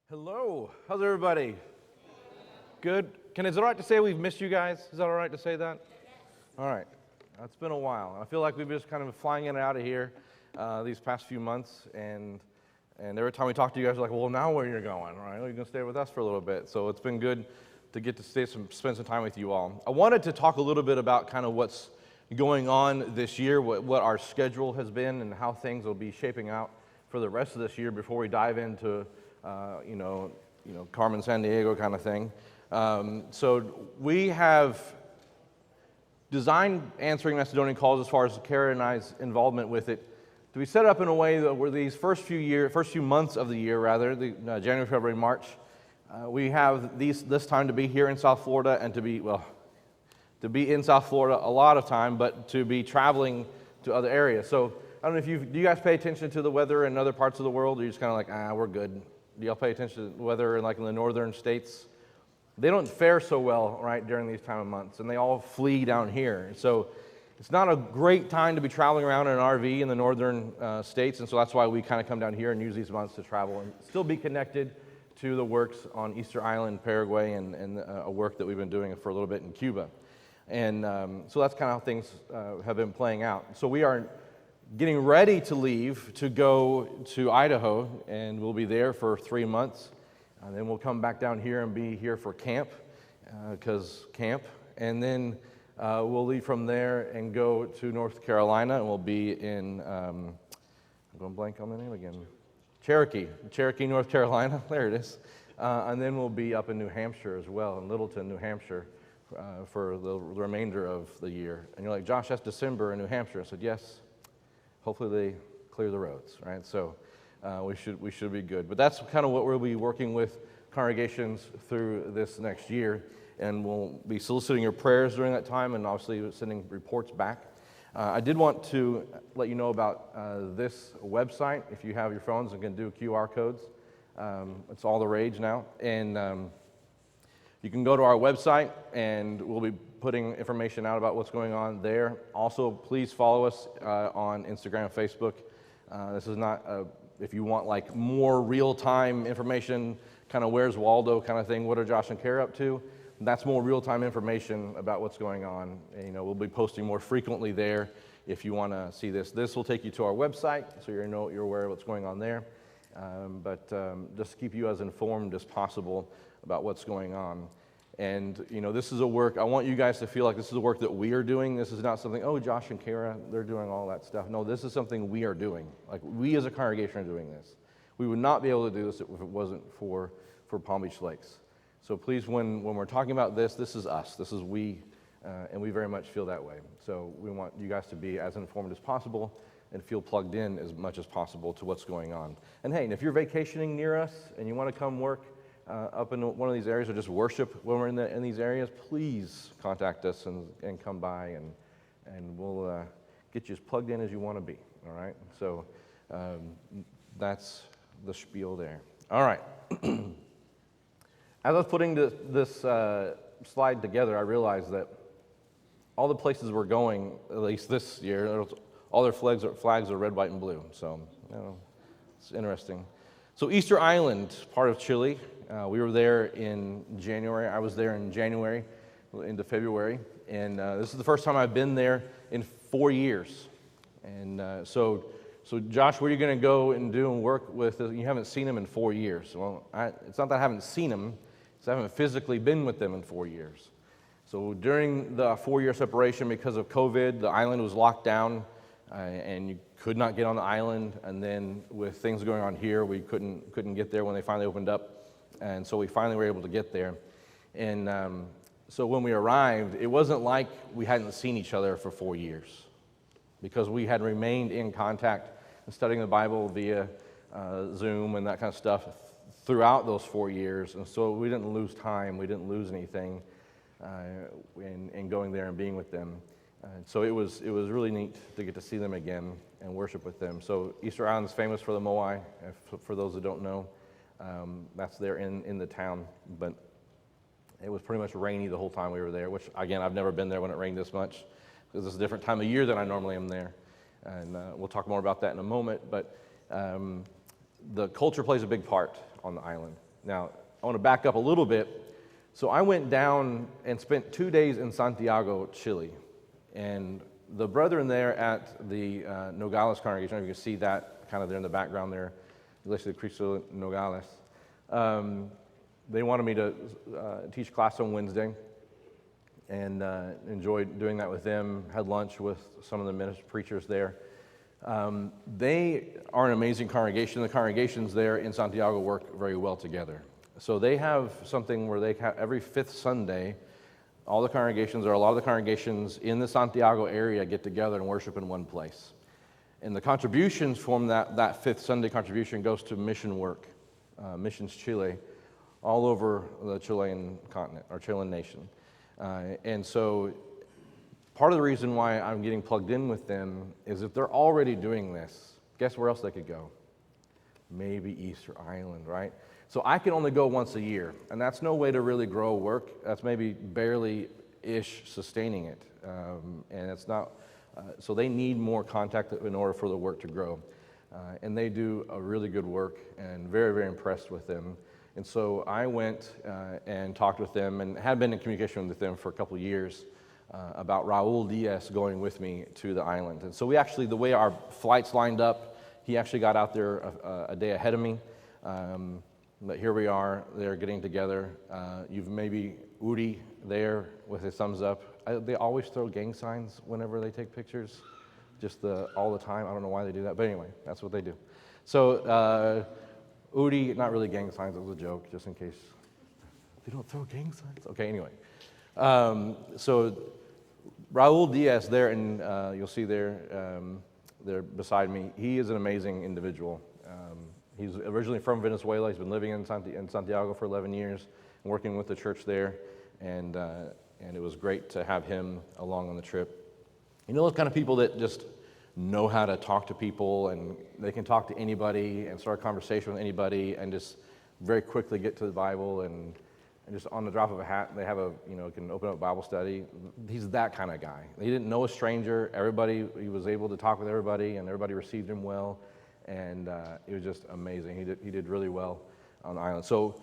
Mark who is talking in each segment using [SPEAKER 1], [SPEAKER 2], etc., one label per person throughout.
[SPEAKER 1] Hello, how's everybody? Good. Is it all right to say we've missed you guys? Is that all right to say that? All right. It's been a while. I feel like we've just kind of flying in and out of here these past few months, and every time we talk to you guys, we're like, well, now where you're going, right? You're going to stay with us for a little bit. So it's been good to get to spend some time with you all. I wanted to talk a little bit about kind of what's going on this year, what our schedule has been, and how things will be shaping out for the rest of this year before we dive into Carmen Sandiego kind of thing. So we have designed answering Macedonian calls as far as Kara and I's involvement with it to be set up in a way that where these first few months of the year, January, February, March, we have this time to be here in South Florida and to be in South Florida a lot of time, but to be traveling to other areas. So I don't know if do you guys pay attention to the weather in other parts of the world, or you're just kind of like, we're good? Do y'all pay attention to the weather in the northern states? They don't fare so well, right, during these time of months, and they all flee down here. So it's not a great time to be traveling around in an RV in the northern states, and so that's why we kind of come down here and use these months to travel and still be connected to the works on Easter Island, Paraguay, and a work that we've been doing for a little bit in Cuba. And so that's kind of how things have been playing out. So we are getting ready to leave to go to Idaho, and we'll be there for 3 months. And then we'll come back down here and be here for camp, and then we'll leave from there and go to North Carolina, and we'll be in, I'm going blank on the name again, Cherokee, North Carolina, there it is. And then we'll be up in New Hampshire as well, in Littleton, New Hampshire, for the remainder of the year. And you're like, Josh, that's December in New Hampshire. I said, yes. Hopefully they clear the roads, right? So we should be good. But that's kind of what we'll be working with congregations through this next year, and we'll be soliciting your prayers during that time, and obviously sending reports back. I did want to let you know about this website. If you have your phones and can do QR codes, it's all the rage now, and you can go to our website, and we'll be putting information out about what's going on there. Also, please follow us on Instagram and Facebook. This is not if you want like more real-time information, kind of where's Waldo kind of thing, what are Josh and Kara up to? That's more real-time information about what's going on. And, we'll be posting more frequently there if you want to see this. This will take you to our website, so you're aware of what's going on there. But just to keep you as informed as possible about what's going on. And, this is a work, I want you guys to feel like this is a work that we are doing. This is not something, Josh and Kara, they're doing all that stuff. No, this is something we are doing. Like, we as a congregation are doing this. We would not be able to do this if it wasn't for Palm Beach Lakes. So please, when we're talking about this is us. This is we, and we very much feel that way. So we want you guys to be as informed as possible and feel plugged in as much as possible to what's going on. And hey, if you're vacationing near us and you want to come work up in one of these areas or just worship when we're in these areas, please contact us and come by, and we'll get you as plugged in as you want to be, all right? So that's the spiel there. All right. As I was putting this slide together, I realized that all the places we're going, at least this year, all their flags are red, white, and blue. So, it's interesting. So Easter Island, part of Chile, we were there in January. I was there in January into February, and this is the first time I've been there in 4 years. And so Josh, where are you going to go and do and work with? You haven't seen him in 4 years. Well, it's not that I haven't seen him, it's I haven't physically been with them in 4 years. So during the 4-year separation, because of COVID, the island was locked down, and you could not get on the island. And then with things going on here, we couldn't get there when they finally opened up. And so we finally were able to get there. And so when we arrived, it wasn't like we hadn't seen each other for 4 years, because we had remained in contact and studying the Bible via Zoom and that kind of stuff throughout those 4 years. And so we didn't lose time. We didn't lose anything in going there and being with them. So it was really neat to get to see them again and worship with them. So Easter Island is famous for the moai, for those that don't know. That's there in the town, but it was pretty much rainy the whole time we were there, which, again, I've never been there when it rained this much, because it's a different time of year than I normally am there. And we'll talk more about that in a moment, but the culture plays a big part on the island. Now, I want to back up a little bit. So I went down and spent 2 days in Santiago, Chile. And the brethren there at the Nogales congregation, I don't know if you can see that kind of there in the background there, Iglesia de Cristo Nogales. They wanted me to teach class on Wednesday, and enjoyed doing that with them. Had lunch with some of the preachers there. They are an amazing congregation. The congregations there in Santiago work very well together. So they have something where they have every fifth Sunday, all the congregations, or a lot of the congregations in the Santiago area, get together and worship in one place. And the contributions from that fifth Sunday contribution goes to mission work, Missions Chile, all over the Chilean continent, or Chilean nation. And so part of the reason why I'm getting plugged in with them is if they're already doing this, guess where else they could go? Maybe Easter Island, right? So I can only go once a year, and that's no way to really grow work. That's maybe barely-ish sustaining it, and it's not. So they need more contact in order for the work to grow, and they do a really good work, and very, very impressed with them. And so I went and talked with them, and had been in communication with them for a couple of years about Raul Diaz going with me to the island. And so we actually, the way our flights lined up, he actually got out there a day ahead of me. But here we are, they're getting together. You've maybe Uri there with his thumbs up. They always throw gang signs whenever they take pictures, just all the time. I don't know why they do that, but anyway, that's what they do. So Uri, not really gang signs, it was a joke, just in case. They don't throw gang signs? Okay, anyway. So Raul Diaz there, and you'll see there beside me, he is an amazing individual. He's originally from Venezuela. He's been living in Santiago for 11 years, and working with the church there, and it was great to have him along on the trip. You know those kind of people that just know how to talk to people, and they can talk to anybody and start a conversation with anybody, and just very quickly get to the Bible, and just on the drop of a hat, they have can open up a Bible study. He's that kind of guy. He didn't know a stranger. He was able to talk with everybody, and everybody received him well. And it was just amazing. He did really well on the island. So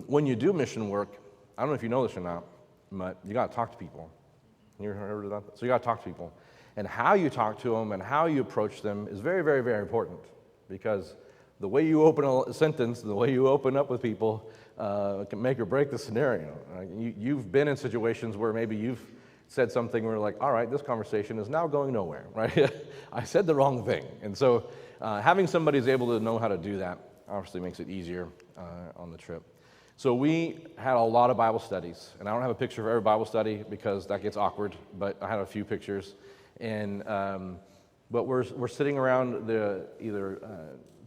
[SPEAKER 1] when you do mission work, I don't know if you know this or not, but you got to talk to people. You ever heard of that? So you got to talk to people. And how you talk to them and how you approach them is very, very, very important, because the way you open a sentence, the way you open up with people can make or break the scenario. You've been in situations where maybe you've said something where like, all right, this conversation is now going nowhere, right? I said the wrong thing. And so having somebody who's able to know how to do that obviously makes it easier on the trip. So we had a lot of Bible studies, and I don't have a picture of every Bible study because that gets awkward, but I had a few pictures. And but we're sitting around either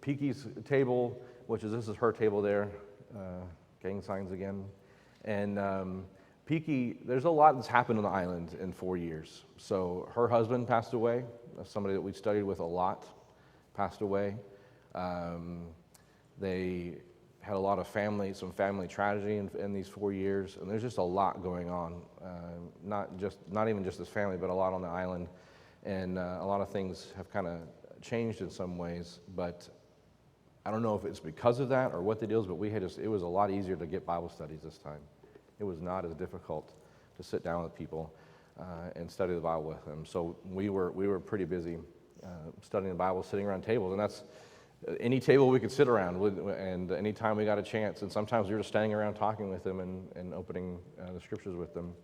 [SPEAKER 1] Piki's table, this is her table there, gang signs again, and Piki, there's a lot that's happened on the island in 4 years. So her husband passed away, somebody that we studied with a lot, passed away. They had a lot of some family tragedy in these 4 years, and there's just a lot going on. Not even just this family, but a lot on the island, and a lot of things have kind of changed in some ways. But I don't know if it's because of that or what the deal is, but it was a lot easier to get Bible studies this time. It was not as difficult to sit down with people and study the Bible with them. So we were pretty busy studying the Bible, sitting around tables, and that's any table we could sit around and any time we got a chance. And sometimes we were just standing around talking with them and opening the scriptures with them.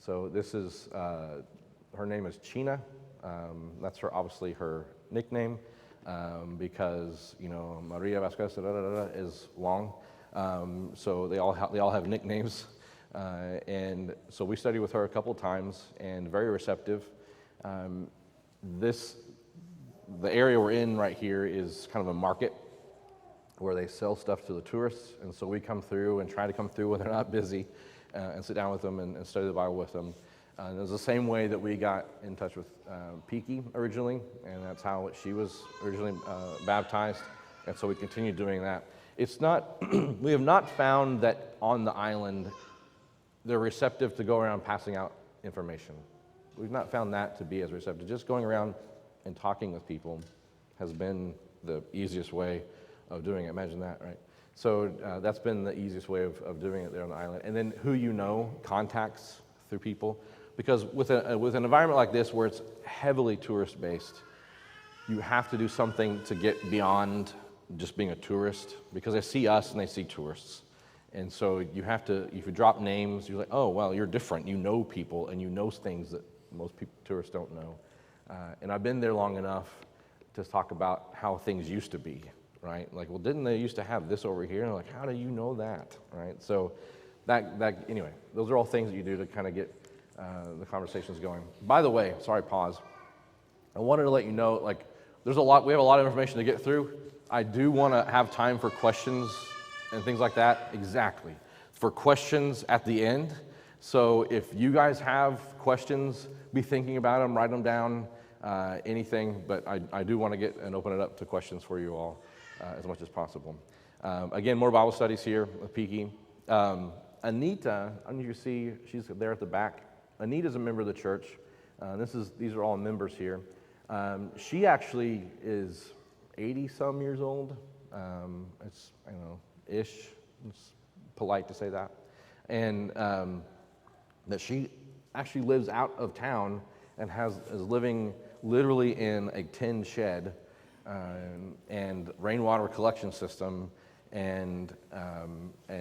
[SPEAKER 1] So this is her name is China. That's obviously her nickname because Maria Vasquez is long. So they all have nicknames. And so we studied with her a couple times, and very receptive. The area we're in right here is kind of a market where they sell stuff to the tourists, and so we come through and try to come through when they're not busy and sit down with them and study the Bible with them. It was the same way that we got in touch with Piki originally, and that's how she was originally baptized, and so we continue doing that. It's not, we have not found that on the island they're receptive to go around passing out information. We've not found that to be as receptive. Just going around and talking with people has been the easiest way of doing it. Imagine that, right? So that's been the easiest way of doing it there on the island. And then who you know, contacts through people. Because with an environment like this where it's heavily tourist-based, you have to do something to get beyond just being a tourist, because they see us and they see tourists. And so you have to, if you drop names, you're like, oh, well, you're different. You know people and you know things that most people, tourists don't know. And I've been there long enough to talk about how things used to be, right? Like, well, didn't they used to have this over here? And I'm like, how do you know that, right? So anyway, those are all things that you do to kind of get the conversations going. By the way, sorry, pause. I wanted to let you know, like, we have a lot of information to get through. I do want to have time for questions and things like that. Exactly. For questions at the end. So if you guys have questions, be thinking about them, write them down, anything. But I do want to get and open it up to questions for you all as much as possible. Again, more Bible studies here with Piki. Anita, you see, she's there at the back. Anita's a member of the church. These are all members here. She actually is 80-some years old. It's, I don't know, ish. It's polite to say that. And that she actually lives out of town and is living literally in a tin shed and rainwater collection system and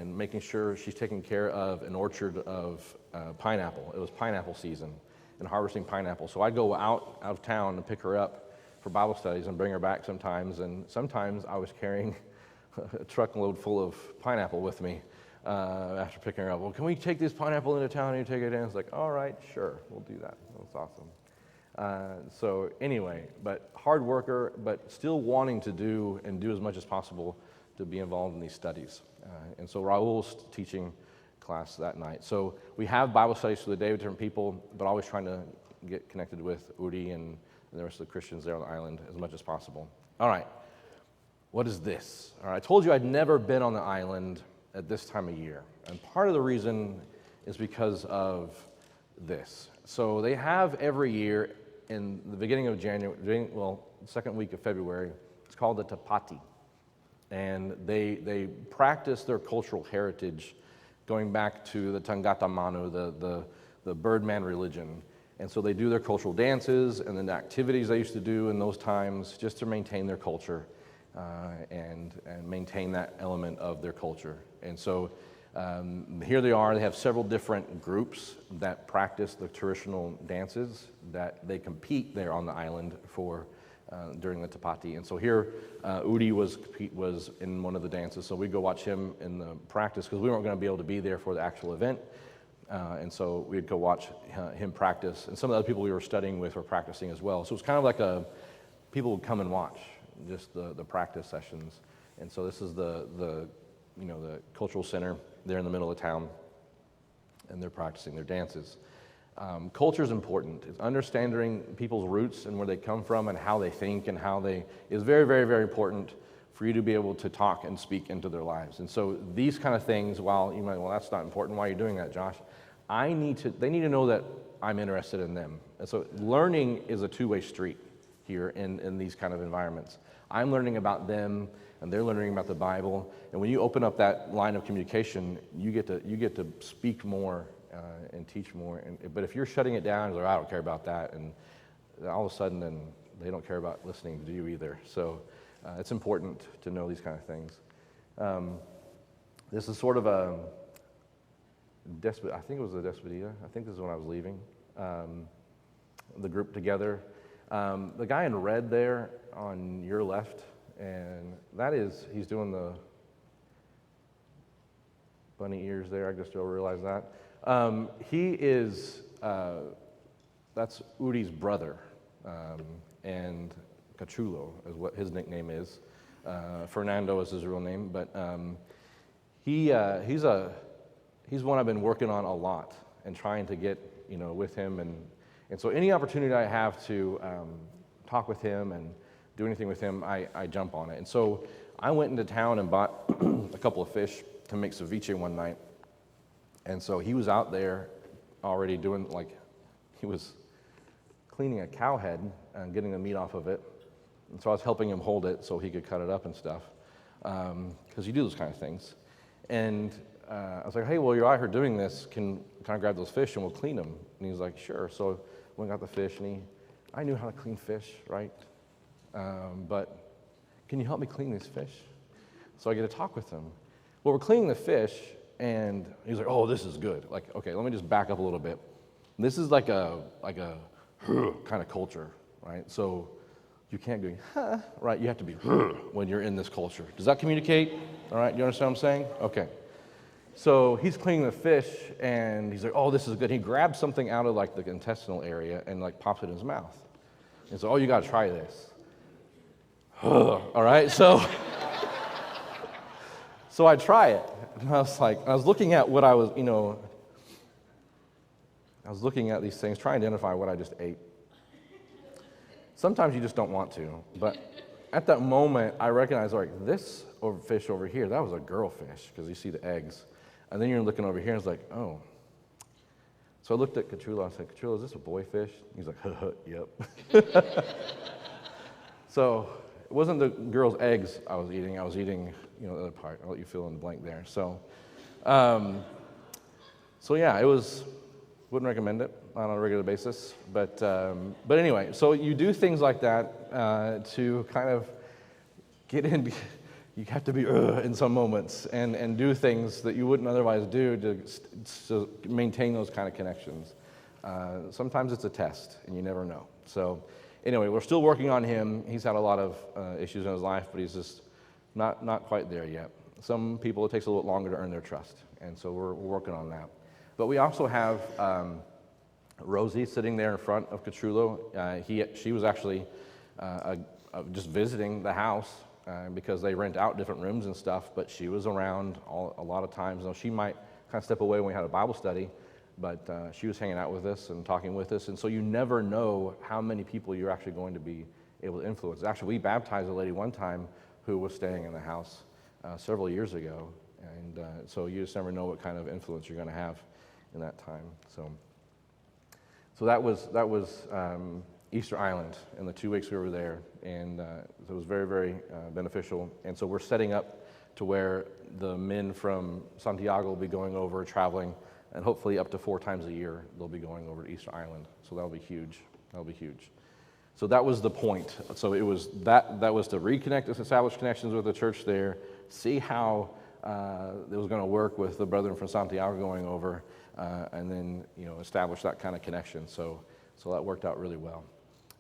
[SPEAKER 1] making sure she's taking care of an orchard of pineapple. It was pineapple season and harvesting pineapple. So I'd go out of town and pick her up for Bible studies and bring her back sometimes. And sometimes I was carrying a truckload full of pineapple with me after picking her up. Well, can we take this pineapple into town and you take it in? It's like, all right, sure, we'll do that. That's awesome. So anyway, but hard worker, but still wanting to do as much as possible to be involved in these studies. And so Raul's teaching class that night. So we have Bible studies for the day with different people, but always trying to get connected with Uri and the rest of the Christians there on the island as much as possible. All right, what is this? All right, I told you I'd never been on the island at this time of year. And part of the reason is because of this. So they have every year in the beginning of January, second week of February, it's called the Tapati. And they practice their cultural heritage going back to the Tangata Manu, the Birdman religion. And so they do their cultural dances and then the activities they used to do in those times just to maintain their culture and maintain that element of their culture. And so here they are. They have several different groups that practice the traditional dances that they compete there on the island for during the Tapati. And so here, Udi was in one of the dances, so we'd go watch him in the practice because we weren't going to be able to be there for the actual event. And so we'd go watch him practice. And some of the other people we were studying with were practicing as well. So it was kind of like people would come and watch just the practice sessions. And so this is the cultural center there in the middle of town, and they're practicing their dances. Culture is important. It's understanding people's roots and where they come from and how they think and is very, very, very important for you to be able to talk and speak into their lives. And so these kind of things, while you might, well, that's not important. Why are you doing that, Josh? They need to know that I'm interested in them. And so learning is a two-way street here in these kind of environments. I'm learning about them and they're learning about the Bible. And when you open up that line of communication, you get to speak more and teach more. But if you're shutting it down, it's like, I don't care about that, and all of a sudden then they don't care about listening to you either. So it's important to know these kind of things. This is sort of I think it was a despedida. I think this is when I was leaving the group together. The guy in red there on your left, and he's doing the bunny ears there. I just don't realize that. That's Uri's brother, and Cachulo is what his nickname is. Fernando is his real name, but he's one I've been working on a lot and trying to get with him, and so any opportunity I have to talk with him and do anything with him, I jump on it. And so I went into town and bought a couple of fish to make ceviche one night. And so he was out there already doing, he was cleaning a cow head and getting the meat off of it. And so I was helping him hold it so he could cut it up and stuff. because you do those kind of things. And I was like, hey, well, you're out here doing this. Can I grab those fish and we'll clean them? And he's like, sure. So went and got the fish, and I knew how to clean fish, right? But can you help me clean these fish? So I get to talk with him. Well, we're cleaning the fish, and he's like, oh, this is good. Like, okay, let me just back up a little bit. This is like a kind of culture, right? So you can't go, huh, right? You have to be when you're in this culture. Does that communicate? All right, you understand what I'm saying? Okay. So he's cleaning the fish, and he's like, oh, this is good. He grabs something out of like the intestinal area and like pops it in his mouth. And so, oh, you got to try this. All right, so I try it. And I was looking at what I was looking at these things, trying to identify what I just ate. Sometimes you just don't want to, but at that moment, I recognized, like, this fish over here, that was a girl fish, because you see the eggs. And then you're looking over here, and it's like, oh. So I looked at Cachula, I said, Cachula, is this a boy fish? He's like, yep. So it wasn't the girl's eggs I was eating, the other part. I'll let you fill in the blank there. So yeah, wouldn't recommend it on a regular basis. But anyway, so you do things like that to kind of get in. You have to be in some moments and do things that you wouldn't otherwise do to maintain those kind of connections. Sometimes it's a test, and you never know. So anyway, we're still working on him. He's had a lot of issues in his life, but he's just not quite there yet. Some people, it takes a little bit longer to earn their trust, and so we're working on that. But we also have Rosie sitting there in front of Cachulo. She was actually just visiting the house because they rent out different rooms and stuff, but she was around a lot of times. Now, she might kind of step away when we had a Bible study, but she was hanging out with us and talking with us, and so you never know how many people you're actually going to be able to influence. Actually, we baptized a lady one time who was staying in the house several years ago, and so you just never know what kind of influence you're going to have in that time. So that was Easter Island in the 2 weeks we were there, and it was very, very beneficial. And so we're setting up to where the men from Santiago will be going over, traveling, and hopefully up to 4 times a year they'll be going over to Easter Island. So that'll be huge. So that was the point. So it was that was to reconnect, establish connections with the church there, see how it was going to work with the brethren from Santiago going over, and then establish that kind of connection. So that worked out really well.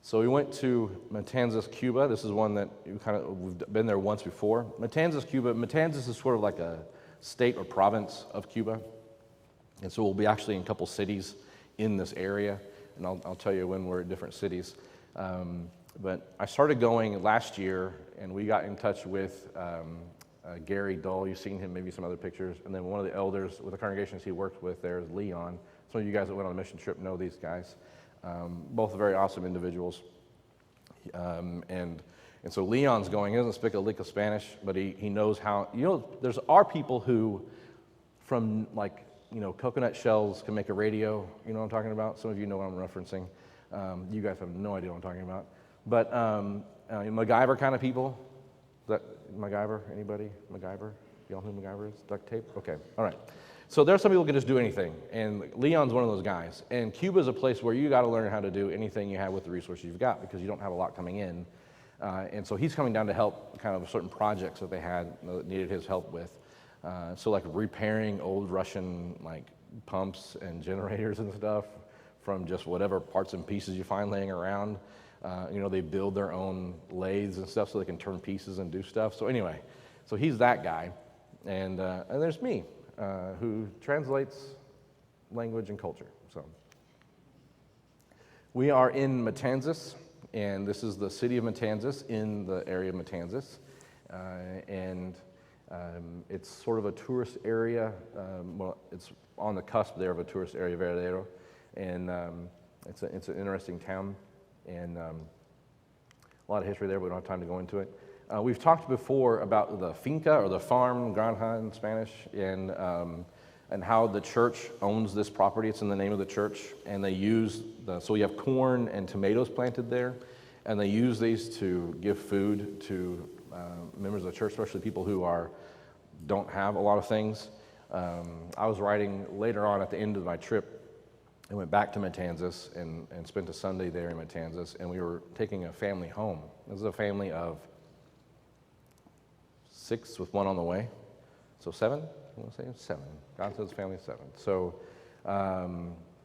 [SPEAKER 1] So we went to Matanzas, Cuba. This is one that we've been there once before. Matanzas, Cuba. Matanzas is sort of like a state or province of Cuba, and so we'll be actually in a couple cities in this area, and I'll tell you when we're at different cities. But I started going last year, and we got in touch with Gary Dull. You've seen him, maybe some other pictures. And then one of the elders with the congregations he worked with there is Leon. Some of you guys that went on a mission trip know these guys. Both very awesome individuals. And so Leon's going, he doesn't speak a lick of Spanish, but he knows how, there are people who from coconut shells can make a radio. You know what I'm talking about? Some of you know what I'm referencing. You guys have no idea what I'm talking about. But MacGyver kind of people. Is that MacGyver? Anybody? MacGyver? Y'all know who MacGyver is? Duct tape? Okay, all right. So there are some people who can just do anything, and Leon's one of those guys. And Cuba is a place where you got to learn how to do anything you have with the resources you've got, because you don't have a lot coming in. And so he's coming down to help kind of certain projects that they had that needed his help with. So like repairing old Russian pumps and generators and stuff from just whatever parts and pieces you find laying around. They build their own lathes and stuff so they can turn pieces and do stuff. So anyway, so he's that guy. And there's me, who translates language and culture. So we are in Matanzas, and this is the city of Matanzas in the area of Matanzas. It's sort of a tourist area. It's on the cusp there of a tourist area, Veradero. And it's an interesting town, and a lot of history there, but we don't have time to go into it. We've talked before about the finca, or the farm, granja in Spanish, and how the church owns this property. It's in the name of the church, and they use so we have corn and tomatoes planted there, and they use these to give food to members of the church, especially people who don't have a lot of things. I was riding later on at the end of my trip. I went back to Matanzas and spent a Sunday there in Matanzas, and we were taking a family home. This is a family of 6 with one on the way. So 7? I want to say 7. God says family of 7. So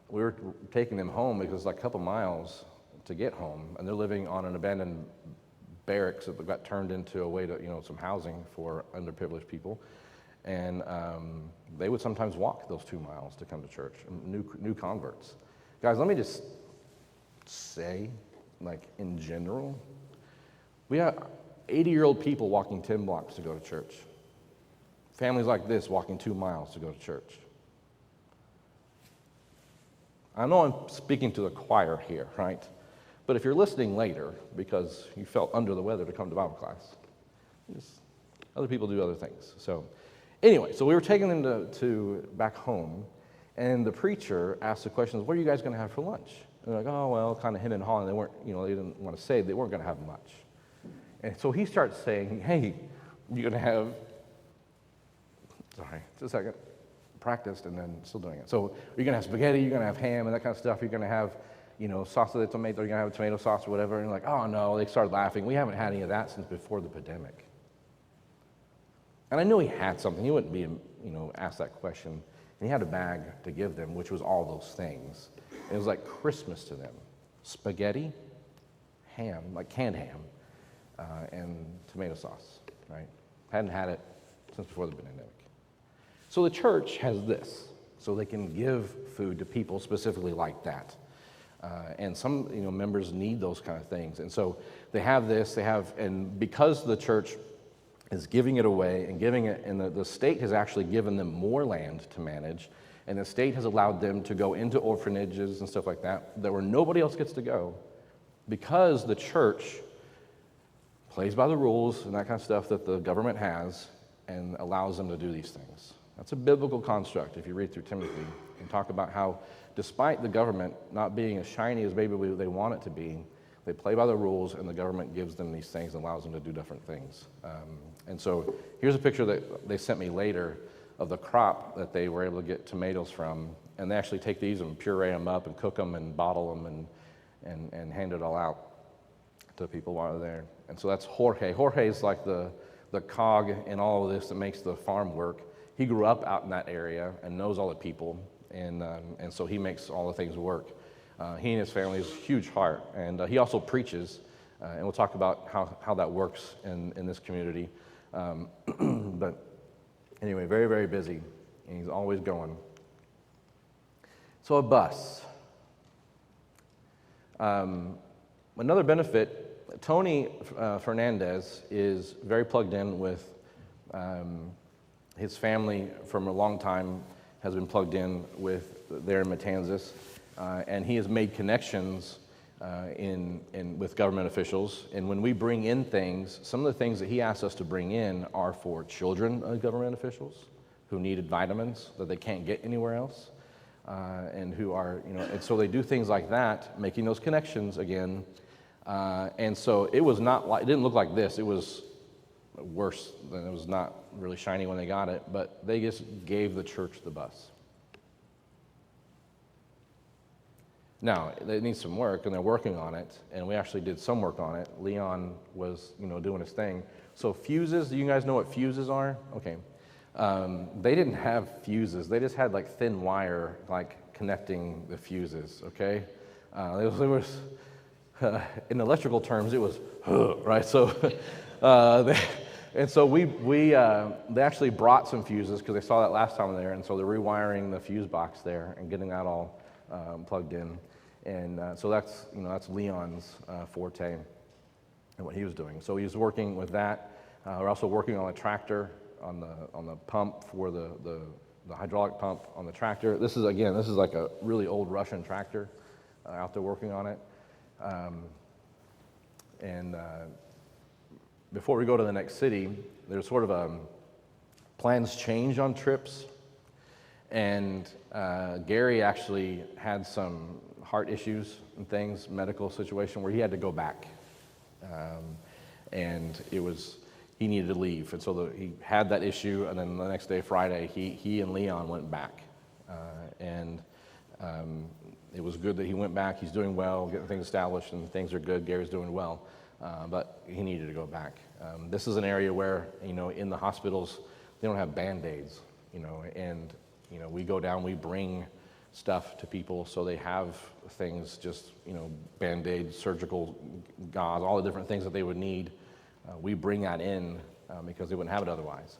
[SPEAKER 1] we were taking them home because it's like a couple miles to get home, and they're living on an abandoned barracks that got turned into a way to, some housing for underprivileged people. And they would sometimes walk those 2 miles to come to church, new converts. Guys, let me just say, like in general, we have 80-year-old people walking 10 blocks to go to church. Families like this walking 2 miles to go to church. I know I'm speaking to the choir here, right? But if you're listening later because you felt under the weather to come to Bible class, other people do other things. So anyway, so we were taking them to back home, and the preacher asked the questions, what are you guys going to have for lunch? And they're like, oh, well, kind of hemming and hawing. They weren't, they didn't want to say they weren't going to have much. And so he starts saying, hey, you're going to have, sorry, just a second, practiced and then still doing it. So you're going to have spaghetti, you're going to have ham and that kind of stuff. You're going to have, sauce de tomato, you're going to have tomato sauce or whatever. And you're like, oh, no, they started laughing. We haven't had any of that since before the pandemic. And I knew he had something. He wouldn't be, asked that question. And he had a bag to give them, which was all those things. And it was like Christmas to them. Spaghetti, ham, like canned ham, and tomato sauce, right? Hadn't had it since before the pandemic. So the church has this, so they can give food to people specifically like that. And some, members need those kind of things. And so they have this, and because the church is giving it away and giving it, and the state has actually given them more land to manage, and the state has allowed them to go into orphanages and stuff like that, where nobody else gets to go, because the church plays by the rules and that kind of stuff that the government has and allows them to do these things. That's a biblical construct if you read through Timothy and talk about how, despite the government not being as shiny as maybe they want it to be, they play by the rules, and the government gives them these things and allows them to do different things. And so here's a picture that they sent me later of the crop that they were able to get tomatoes from, and they actually take these and puree them up and cook them and bottle them and hand it all out to people while they're there. And so that's Jorge. Jorge is like the cog in all of this that makes the farm work. He grew up out in that area and knows all the people, and so he makes all the things work. He and his family is a huge heart, and he also preaches, and we'll talk about how that works in this community. But anyway, very, very busy, and he's always going. So a bus. Another benefit, Tony Fernandez is very plugged in with his family from a long time, has been plugged in with there in Matanzas. And he has made connections with government officials. And when we bring in things, some of the things that he asks us to bring in are for children of government officials who needed vitamins that they can't get anywhere else, and who are, and so they do things like that, making those connections again. And so it didn't look like this. It was worse. Than it was not really shiny when they got it, but they just gave the church the bus. Now, it needs some work, and they're working on it, and we actually did some work on it. Leon was, doing his thing. So fuses, do you guys know what fuses are? Okay. They didn't have fuses. They just had, like, thin wire, like, connecting the fuses, okay? It was in electrical terms, it was, right? So, they actually brought some fuses because they saw that last time there, and so they're rewiring the fuse box there and getting that all plugged in. And so that's Leon's forte and what he was doing. So he was working with that. We're also working on a tractor, on the pump for the hydraulic pump on the tractor. This is like a really old Russian tractor out there working on it. Before we go to the next city, there's sort of plans change on trips. And Gary actually had some heart issues and things, medical situation, where he had to go back. And it was he needed to leave. And so he had that issue, and then the next day, Friday, he and Leon went back. It was good that he went back. He's doing well, getting things established, and things are good. Gary's doing well, but he needed to go back. This is an area where, in the hospitals, they don't have Band-Aids, and, we go down, we bring stuff to people so they have things, just, Band-Aids, surgical gauze, all the different things that they would need. We bring that in because they wouldn't have it otherwise.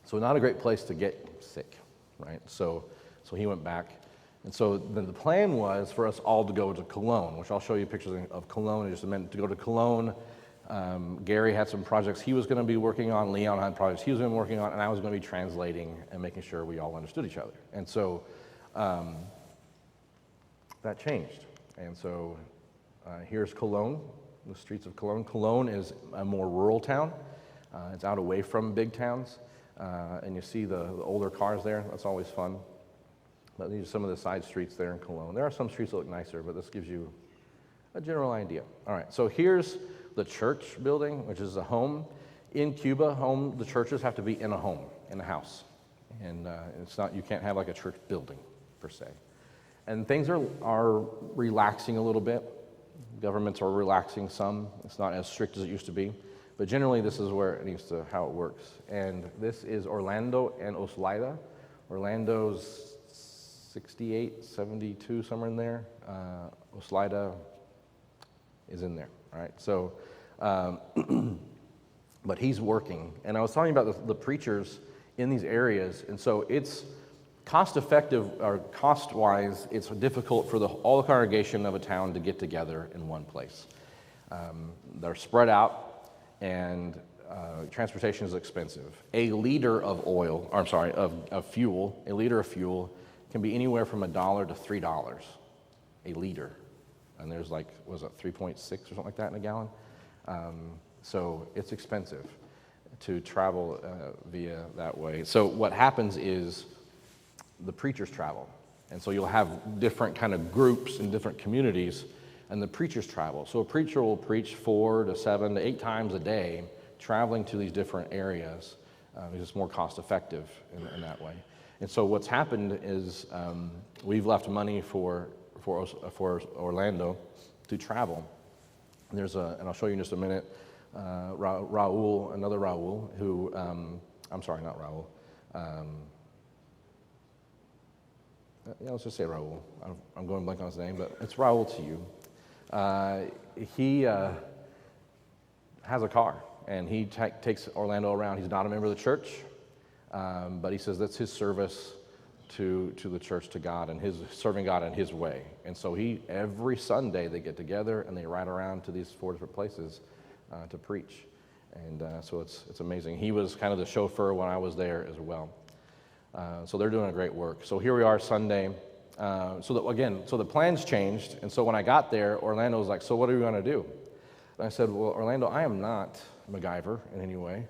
[SPEAKER 1] So not a great place to get sick, right? So he went back. And so then the plan was for us all to go to Cologne, which I'll show you pictures of Cologne in just a minute. To go to Cologne, Gary had some projects he was going to be working on. Leon had projects he was going to be working on, and I was going to be translating and making sure we all understood each other. And so that changed. And so here's Cologne, the streets of Cologne. Cologne is a more rural town. It's out away from big towns. And you see the older cars there. That's always fun. But these are some of the side streets there in Cologne. There are some streets that look nicer, but this gives you a general idea. All right, so here's the church building, which is a home. In Cuba, the churches have to be in a home, in a house. And it's not, you can't have like a church building, per se. And things are relaxing a little bit. Governments are relaxing some. It's not as strict as it used to be. But generally, this is how it works. And this is Orlando and Oslaida. Orlando's 68, 72, somewhere in there. Oslaida is in there, all right? So, but he's working. And I was talking about the preachers in these areas, and so it's cost-effective, or cost-wise, it's difficult for all the congregation of a town to get together in one place. They're spread out, and transportation is expensive. A liter of fuel, a liter of fuel can be anywhere from $1 to $3 a liter. And there's 3.6 or something like that in a gallon? So it's expensive to travel via that way. So what happens is the preachers travel. And so you'll have different kind of groups in different communities, and the preachers travel. So a preacher will preach 4 to 7 to 8 times a day, traveling to these different areas. Because it's more cost effective in that way. And so what's happened is we've left money for Orlando to travel. And and I'll show you in just a minute, Raul, another Raul, who, I'm sorry, not Raul. Let's just say Raul. I'm going blank on his name, but it's Raul to you. He has a car, and he takes Orlando around. He's not a member of the church. But he says that's his service to the church, to God, and his serving God in his way. And so every Sunday they get together and they ride around to these 4 different places to preach. And so it's amazing. He was kind of the chauffeur when I was there as well. So they're doing a great work. So here we are Sunday. So the plans changed. And so when I got there, Orlando was like, "So what are we going to do?" And I said, "Well, Orlando, I am not MacGyver in any way.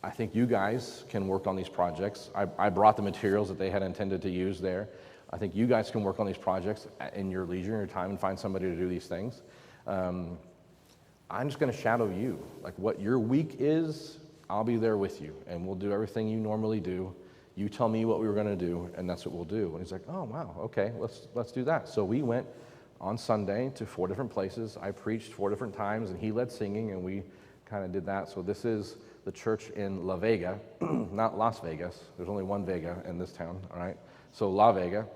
[SPEAKER 1] I think you guys can work on these projects. I brought the materials that they had intended to use there. I think you guys can work on these projects in your leisure, in your time, and find somebody to do these things. I'm just going to shadow you. Like what your week is, I'll be there with you, and we'll do everything you normally do. You tell me what we were going to do, and that's what we'll do." And he's like, "Oh, wow, okay, let's do that." So we went on Sunday to 4 different places. I preached 4 different times, and he led singing, and we kind of did that. So this is the church in La Vega, not Las Vegas. There's only one Vega in this town, all right? So La Vega,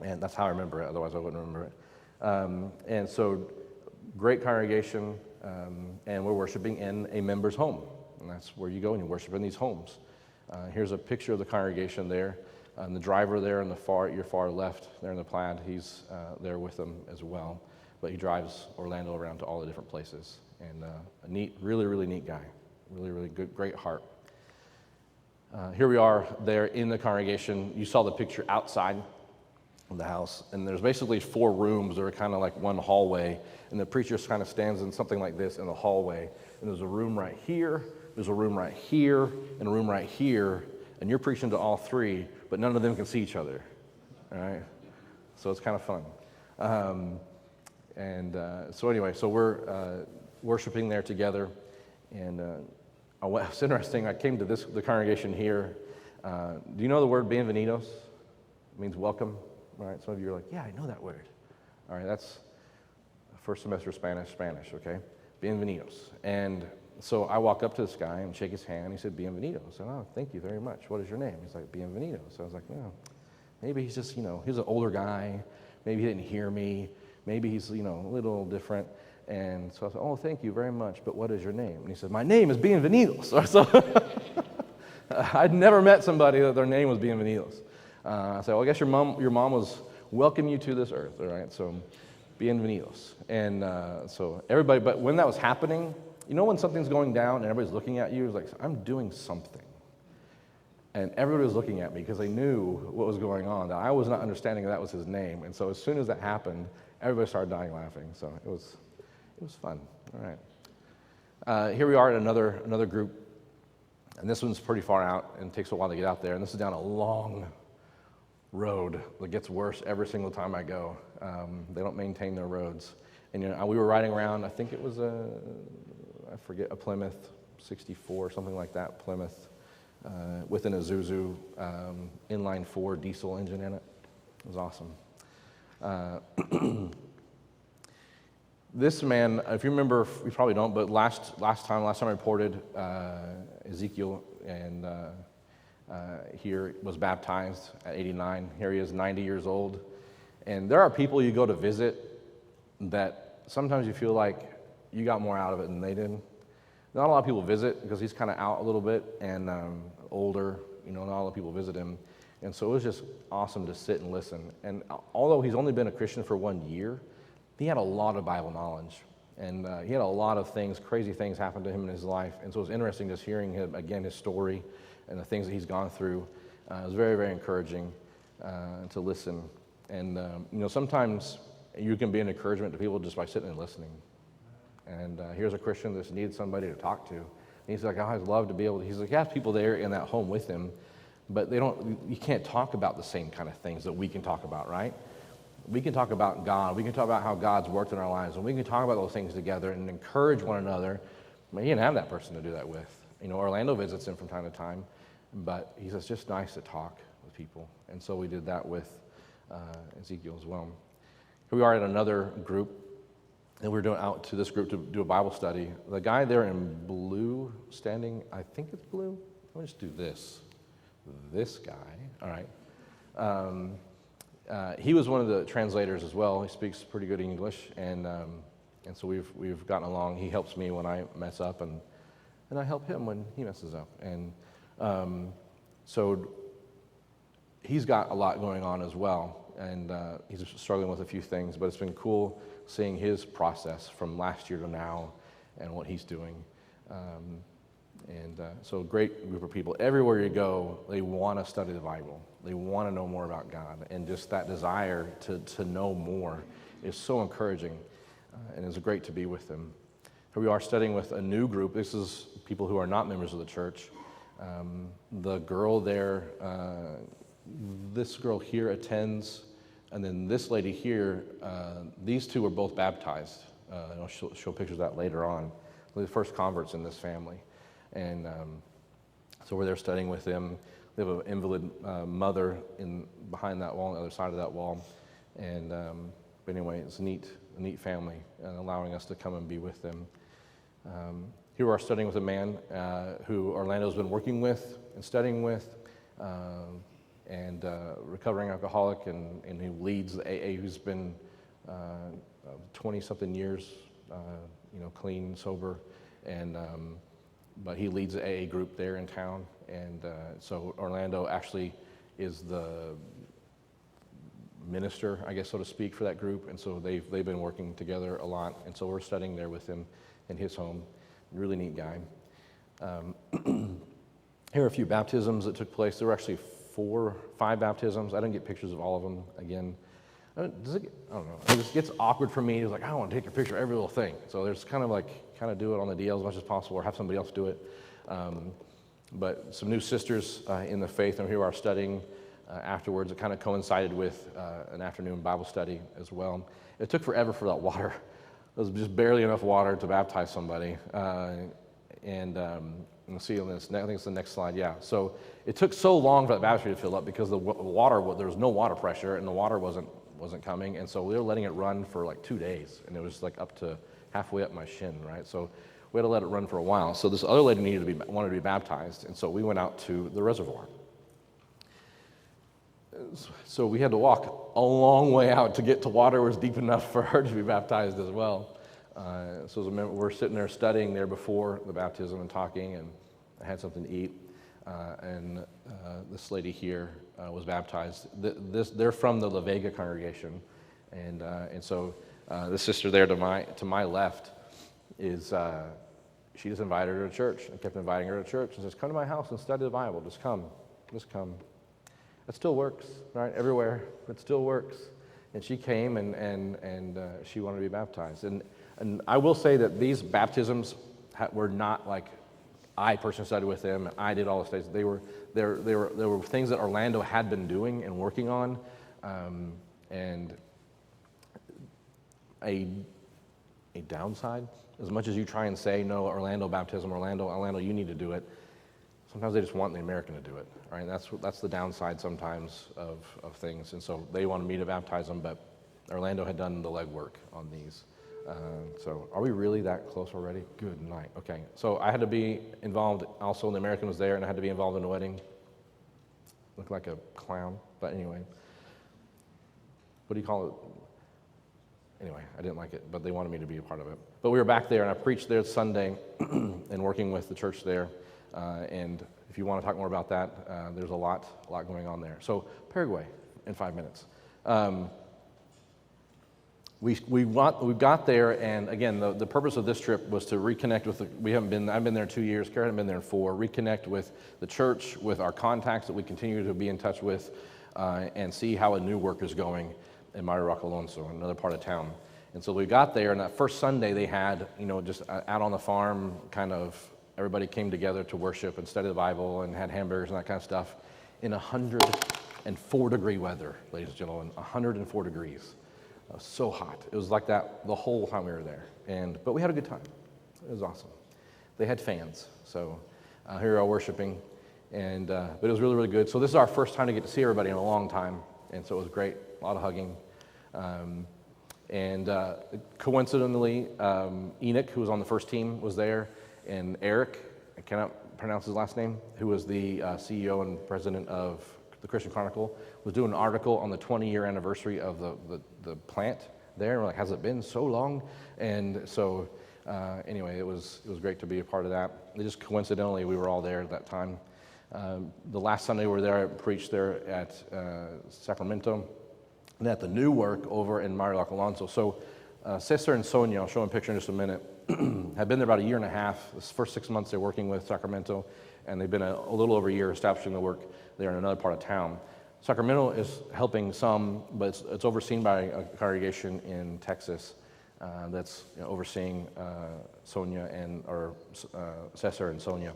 [SPEAKER 1] and that's how I remember it, otherwise I wouldn't remember it. And so great congregation, and we're worshiping in a member's home. And that's where you go and you worship in these homes. Here's a picture of the congregation there. And the driver there in your far left, there in the plaid, he's there with them as well. But he drives Orlando around to all the different places. And a neat, really, really neat guy. Really, really good, great heart. Here we are there in the congregation. You saw the picture outside of the house, and there's basically 4 rooms that are kind of like one hallway, and the preacher kind of stands in something like this in the hallway, and there's a room right here, there's a room right here, and a room right here, and you're preaching to all 3, but none of them can see each other, all right? So it's kind of fun. So anyway, so we're worshiping there together. And it's interesting, I came to the congregation here. Do you know the word bienvenidos? It means welcome, right? Some of you are like, yeah, I know that word. All right, that's first semester Spanish, okay? Bienvenidos. And so I walk up to this guy and shake his hand. He said, bienvenidos. I said, oh, thank you very much. What is your name? He's like, bienvenidos. So I was like, no, maybe he's just, he's an older guy. Maybe he didn't hear me. Maybe he's, a little different. And so I said, oh, thank you very much, but what is your name? And he said, my name is Bienvenidos. So I'd never met somebody that their name was Bienvenidos. I said, well, I guess your mom was welcoming you to this earth, all right? So Bienvenidos. And so everybody, but when that was happening, when something's going down and everybody's looking at you, it's like, I'm doing something. And everybody was looking at me because they knew what was going on, that I was not understanding that was his name. And so as soon as that happened, everybody started dying laughing. So it was fun. All right. Here we are at another group. And this one's pretty far out and takes a while to get out there. And this is down a long road that gets worse every single time I go. They don't maintain their roads. And we were riding around, I think it was a Plymouth 64, something like that, Plymouth, with an Isuzu inline 4 diesel engine in it. It was awesome. This man, if you remember, you probably don't, but last time I reported, Ezekiel and here was baptized at 89. Here he is, 90 years old. And there are people you go to visit that sometimes you feel like you got more out of it than they did. Not a lot of people visit because he's kind of out a little bit and older. Not a lot of people visit him. And so it was just awesome to sit and listen. And although he's only been a Christian for 1 year, he had a lot of Bible knowledge. And he had a lot of things, crazy things happen to him in his life. And so it was interesting just hearing him, again, his story and the things that he's gone through. It was very, very encouraging to listen. And, sometimes you can be an encouragement to people just by sitting and listening. And here's a Christian that needs somebody to talk to. And he's like, I'd love to be able to. He's like, he has people there in that home with him, but you can't talk about the same kind of things that we can talk about, right? We can talk about God. We can talk about how God's worked in our lives, and we can talk about those things together and encourage one another. He didn't have that person to do that with. Orlando visits him from time to time, but he says it's just nice to talk with people. And so we did that with Ezekiel as well. Here we are at another group, and we're doing out to this group to do a Bible study. The guy there in blue, standing, I think it's blue. Let me just do this. This guy, all right. He was one of the translators as well. He speaks pretty good English, and so we've gotten along. He helps me when I mess up, and I help him when he messes up. And so he's got a lot going on as well, and he's struggling with a few things, but it's been cool seeing his process from last year to now and what he's doing. So a great group of people. Everywhere you go, they want to study the Bible. They want to know more about God. And just that desire to know more is so encouraging, and it's great to be with them. Here we are studying with a new group. This is people who are not members of the church. The girl there, this girl here attends, and then this lady here, these two were both baptized. I'll show pictures of that later on. They're the first converts in this family. And so we're there studying with them. They have an invalid mother behind that wall, on the other side of that wall. And but anyway, it's a neat family, and allowing us to come and be with them. Here we are studying with a man who Orlando's been working with and studying with, and recovering alcoholic, and he leads the AA, who's been 20-something years, clean, sober, and but he leads the AA group there in town, and so Orlando actually is the minister, I guess, so to speak, for that group, and so they've been working together a lot, and so we're studying there with him in his home. Really neat guy. Here are a few baptisms that took place. There were actually 5 baptisms. I didn't get pictures of all of them. Again, I don't know. It just gets awkward for me. It's like, I don't want to take a picture of every little thing. So there's kind of do it on the DL as much as possible, or have somebody else do it. But some new sisters in the faith, and here we are studying afterwards. It kind of coincided with an afternoon Bible study as well. It took forever for that water was just barely enough water to baptize somebody. We'll see on this, I think it's the next slide, yeah. So it took so long for that baptistry to fill up because the water, there was no water pressure and the water wasn't coming, and so we were letting it run for like 2 days, and it was like up to halfway up my shin, right? So we had to let it run for a while. So this other lady wanted to be baptized, and so we went out to the reservoir. So we had to walk a long way out to get to water was deep enough for her to be baptized as well. So we're sitting there studying there before the baptism and talking, and I had something to eat. This lady here was baptized. They're from the La Vega congregation, and so the sister there to my left is she just invited her to church. I kept inviting her to church and says, "Come to my house and study the Bible. Just come. It still works, right? Everywhere, it still works." And she came and she wanted to be baptized. And I will say that these baptisms were not like I personally studied with them and I did all the stages. They were things that Orlando had been doing and working on, and a downside. As much as you try and say no, Orlando baptism, Orlando, you need to do it. Sometimes they just want the American to do it, right? That's the downside sometimes of things. And so they wanted me to baptize them, but Orlando had done the legwork on these. So are we really that close already? Good night. Okay. So I had to be involved also, and the American was there, and I had to be involved in the wedding. Looked like a clown, but anyway. What do you call it? Anyway, I didn't like it, but they wanted me to be a part of it. But we were back there, and I preached there Sunday and working with the church there. And if you want to talk more about that, there's a lot going on there. So Paraguay in 5 minutes. We got there, and again, the purpose of this trip was to reconnect with I've been there 2 years, Karen had been there 4, reconnect with the church, with our contacts that we continue to be in touch with, and see how a new work is going in Rock Alonso, another part of town. And so we got there, and that first Sunday they had, just out on the farm, kind of, everybody came together to worship and study the Bible and had hamburgers and that kind of stuff in 104-degree weather, ladies and gentlemen, 104 degrees. It was so hot. It was like that the whole time we were there. But we had a good time. It was awesome. They had fans, so here we are worshiping. But it was really, really good. So this is our first time to get to see everybody in a long time, and so it was great. A lot of hugging. Coincidentally, Enoch, who was on the first team, was there, and Eric, I cannot pronounce his last name, who was the CEO and president of the Christian Chronicle, was doing an article on the 20-year anniversary of the plant there. And we're like, has it been so long? And so anyway, it was great to be a part of that. Just coincidentally, we were all there at that time. The last Sunday we were there, I preached there at Sacramento, and at the new work over in Marilac Alonso. So Cesar and Sonia, I'll show them a picture in just a minute, have been there about a year and a half. This first 6 months they're working with Sacramento, and they've been a little over a year establishing the work there in another part of town. Sacramento is helping some, but it's overseen by a congregation in Texas that's overseeing Sonia or Cesar and Sonia.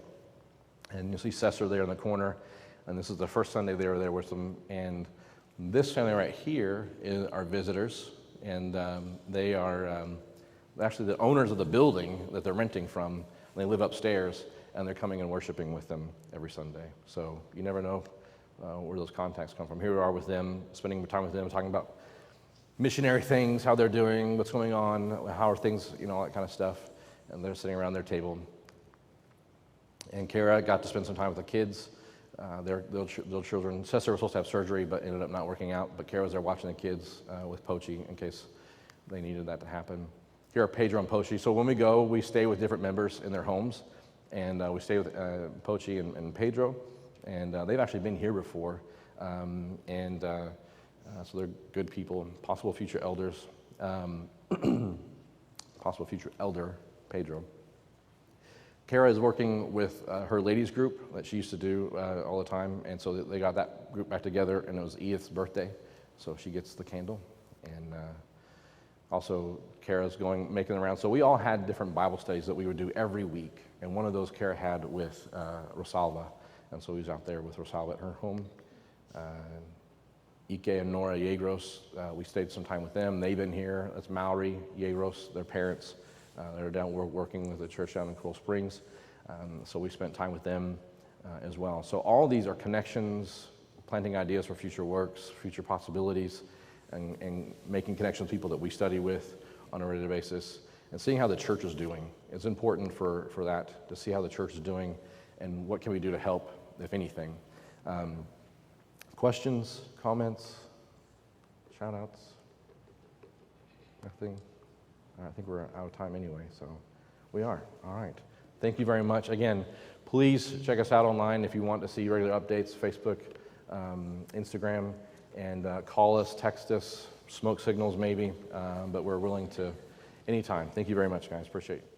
[SPEAKER 1] And you'll see Cesar there in the corner, and this is the first Sunday they were there with them. And this family right here are visitors, and they are actually the owners of the building that they're renting from. They live upstairs, and they're coming and worshiping with them every Sunday. So you never know where those contacts come from. Here we are with them, spending time with them, talking about missionary things, how they're doing, what's going on, how are things, all that kind of stuff. And they're sitting around their table. And Kara got to spend some time with the kids, their children. Cesar was supposed to have surgery, but ended up not working out. But Kara was there watching the kids with Pochi in case they needed that to happen. Here are Pedro and Pochi. So when we go, we stay with different members in their homes. And we stay with Pochi and Pedro. And they've actually been here before. So they're good people, possible future elders. Possible future elder, Pedro. Kara is working with her ladies group that she used to do all the time, and so they got that group back together, and it was Edith's birthday, so she gets the candle. And also Kara's making the rounds. So we all had different Bible studies that we would do every week, and one of those Kara had with Rosalba, and so he was out there with Rosalba at her home. Ike and Nora Yegros. We stayed some time with them. They've been here. That's Maori Yegros, their parents. They're down working with the church down in Coral Springs. So we spent time with them as well. So all these are connections, planting ideas for future works, future possibilities, and making connections with people that we study with on a regular basis, and seeing how the church is doing. It's important for that, to see how the church is doing and what can we do to help, if anything. Questions, comments, shout-outs? Nothing? I think we're out of time anyway, so we are. All right. Thank you very much. Again, please check us out online if you want to see regular updates, Facebook, Instagram, and call us, text us, smoke signals maybe, but we're willing to anytime. Thank you very much, guys. Appreciate it.